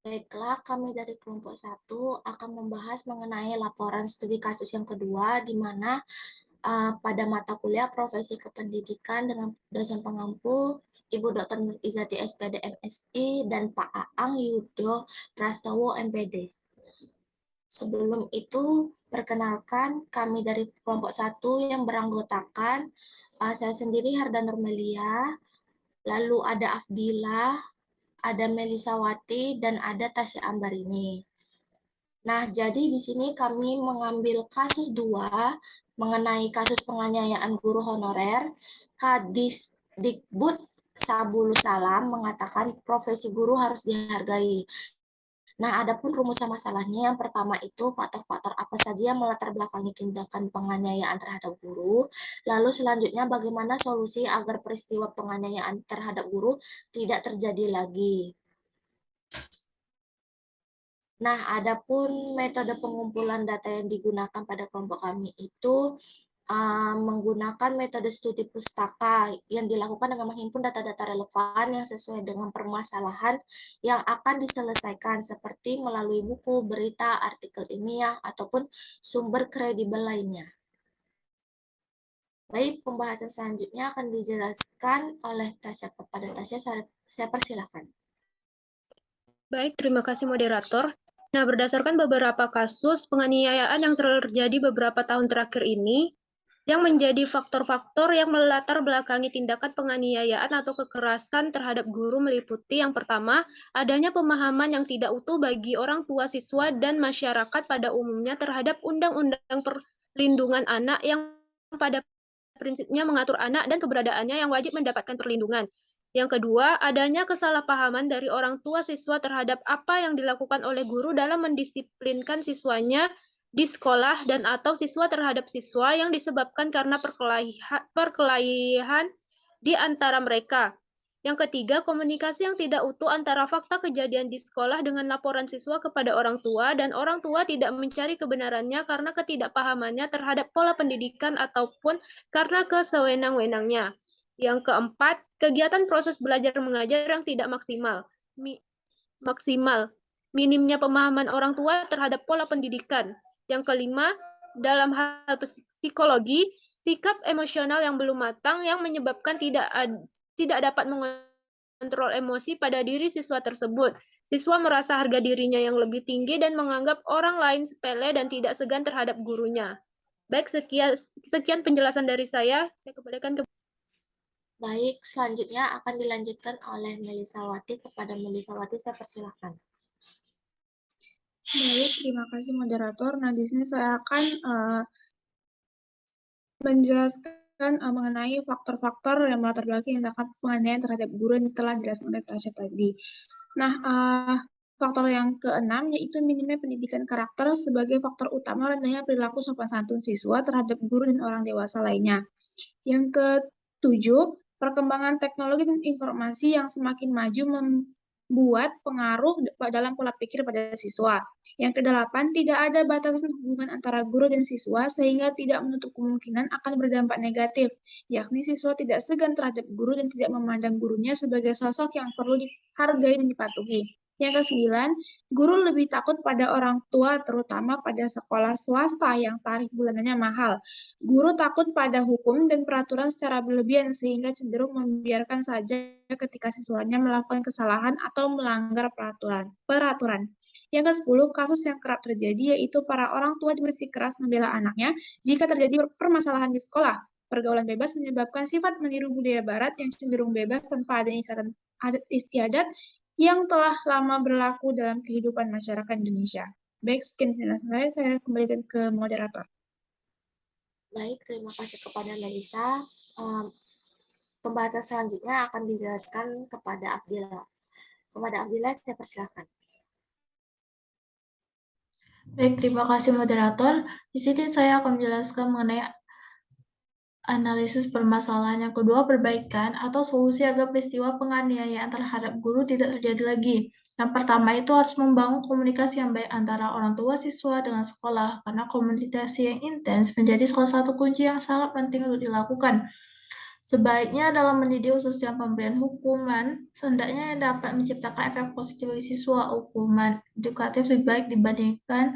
Baiklah, kami dari kelompok 1 akan membahas mengenai laporan studi kasus yang kedua, di mana pada mata kuliah profesi kependidikan dengan dosen pengampu Ibu Dr. Nur Izati SPD MSI dan Pak Aang Yudo Prastowo MPD. Sebelum itu, perkenalkan kami dari kelompok 1 yang beranggotakan saya sendiri Harda Nurmelia, lalu ada Afdilah, ada Melisawati, dan ada Tasya Ambarini. Nah, jadi di sini kami mengambil kasus 2 mengenai kasus penganiayaan guru honorer. Kadisdikbud Sabul Salam mengatakan profesi guru harus dihargai. Nah, adapun rumusan masalahnya yang pertama itu faktor-faktor apa saja yang melatar belakangi tindakan penganiayaan terhadap guru. Lalu selanjutnya bagaimana solusi agar peristiwa penganiayaan terhadap guru tidak terjadi lagi. Nah, adapun metode pengumpulan data yang digunakan pada kelompok kami itu menggunakan metode studi pustaka yang dilakukan dengan menghimpun data-data relevan yang sesuai dengan permasalahan yang akan diselesaikan, seperti melalui buku, berita, artikel ilmiah, ataupun sumber kredibel lainnya. Baik, pembahasan selanjutnya akan dijelaskan oleh Tasya. Kepada Tasya, saya persilahkan. Baik, terima kasih moderator. Nah, berdasarkan beberapa kasus penganiayaan yang terjadi beberapa tahun terakhir ini, yang menjadi faktor-faktor yang melatar belakangi tindakan penganiayaan atau kekerasan terhadap guru meliputi yang pertama, adanya pemahaman yang tidak utuh bagi orang tua siswa dan masyarakat pada umumnya terhadap Undang-Undang Perlindungan Anak yang pada prinsipnya mengatur anak dan keberadaannya yang wajib mendapatkan perlindungan. Yang kedua, adanya kesalahpahaman dari orang tua siswa terhadap apa yang dilakukan oleh guru dalam mendisiplinkan siswanya di sekolah dan atau siswa terhadap siswa yang disebabkan karena perkelahian di antara mereka. Yang ketiga, komunikasi yang tidak utuh antara fakta kejadian di sekolah dengan laporan siswa kepada orang tua dan orang tua tidak mencari kebenarannya karena ketidakpahamannya terhadap pola pendidikan ataupun karena kesewenang-wenangnya. Yang keempat, kegiatan proses belajar mengajar yang tidak maksimal. Minimnya pemahaman orang tua terhadap pola pendidikan. Yang kelima, dalam hal psikologi, sikap emosional yang belum matang yang menyebabkan tidak dapat mengontrol emosi pada diri siswa tersebut. Siswa merasa harga dirinya yang lebih tinggi dan menganggap orang lain sepele dan tidak segan terhadap gurunya. Baik, sekian penjelasan dari saya. Saya kembalikan ke... Baik, selanjutnya akan dilanjutkan oleh Melisawati. Kepada Melisawati, saya persilahkan. Baik, terima kasih moderator. Nah, di sini saya akan menjelaskan mengenai faktor-faktor yang melatar belakangi tindakan penganiayaan terhadap guru yang telah dijelaskan oleh Tasya tadi. Nah, faktor yang keenam yaitu minimnya pendidikan karakter sebagai faktor utama rendahnya perilaku sopan santun siswa terhadap guru dan orang dewasa lainnya. Yang ketujuh, perkembangan teknologi dan informasi yang semakin maju membuat pengaruh dalam pola pikir pada siswa. Yang kedelapan, tidak ada batasan hubungan antara guru dan siswa sehingga tidak menutup kemungkinan akan berdampak negatif, yakni siswa tidak segan terhadap guru dan tidak memandang gurunya sebagai sosok yang perlu dihargai dan dipatuhi. Yang kesembilan, guru lebih takut pada orang tua, terutama pada sekolah swasta yang tarif bulanannya mahal. Guru takut pada hukum dan peraturan secara berlebihan sehingga cenderung membiarkan saja ketika siswanya melakukan kesalahan atau melanggar peraturan. Yang ke-10, kasus yang kerap terjadi yaitu para orang tua bersikeras membela anaknya jika terjadi permasalahan di sekolah. Pergaulan bebas menyebabkan sifat meniru budaya barat yang cenderung bebas tanpa ada ikatan adat istiadat yang telah lama berlaku dalam kehidupan masyarakat Indonesia. Baik, sekian penjelasan saya kembalikan ke moderator. Baik, terima kasih kepada Melisa. Pembahasan selanjutnya akan dijelaskan kepada Abdillah. Kepada Abdillah, saya persilahkan. Baik, terima kasih moderator. Di sini saya akan menjelaskan mengenai analisis permasalahan yang kedua, perbaikan atau solusi agar peristiwa penganiayaan terhadap guru tidak terjadi lagi. Yang pertama itu harus membangun komunikasi yang baik antara orang tua siswa dengan sekolah, karena komunikasi yang intens menjadi salah satu kunci yang sangat penting untuk dilakukan. Sebaiknya dalam mendidik khususnya pemberian hukuman, sehendaknya dapat menciptakan efek positif bagi siswa. Hukuman edukatif lebih baik dibandingkan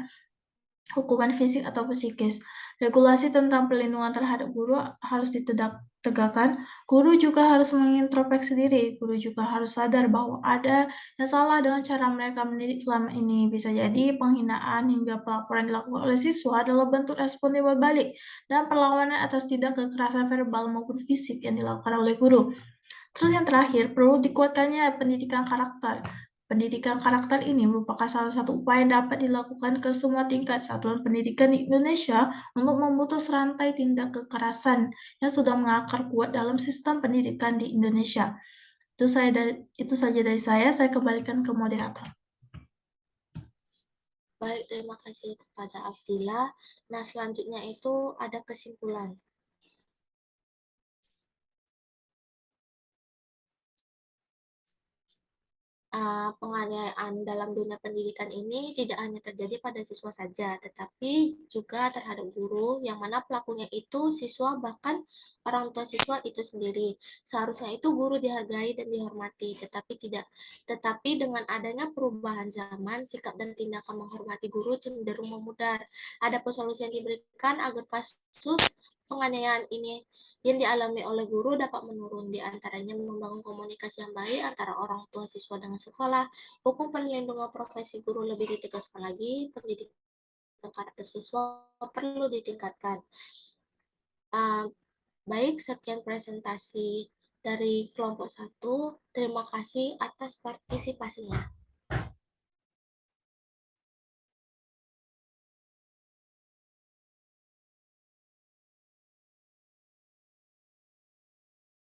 hukuman fisik atau psikis. Regulasi tentang perlindungan terhadap guru harus ditegakkan. Guru juga harus mengintrospeksi diri. Guru juga harus sadar bahwa ada yang salah dengan cara mereka mendidik selama ini. Bisa jadi penghinaan hingga pelaporan dilakukan oleh siswa adalah bentuk respon timbal balik dan perlawanan atas tindak kekerasan verbal maupun fisik yang dilakukan oleh guru. Terus yang terakhir, perlu dikuatkannya pendidikan karakter. Pendidikan karakter ini merupakan salah satu upaya yang dapat dilakukan ke semua tingkat satuan pendidikan di Indonesia untuk memutus rantai tindak kekerasan yang sudah mengakar kuat dalam sistem pendidikan di Indonesia. Itu saja dari saya kembalikan ke moderator. Baik, terima kasih kepada Afdila. Nah, selanjutnya itu ada kesimpulan. Penganiayaan dalam dunia pendidikan ini tidak hanya terjadi pada siswa saja, tetapi juga terhadap guru, yang mana pelakunya itu siswa, bahkan orang tua siswa itu sendiri. Seharusnya itu guru dihargai dan dihormati, tetapi dengan adanya perubahan zaman, sikap dan tindakan menghormati guru cenderung memudar. Adapun solusi yang diberikan agar kasus penganiayaan ini yang dialami oleh guru dapat menurun, di antaranya membangun komunikasi yang baik antara orang tua siswa dengan sekolah, hukum perlindungan profesi guru lebih ditegaskan lagi, pendidikan karakter siswa perlu ditingkatkan. Baik, sekian presentasi dari kelompok 1. Terima kasih atas partisipasinya.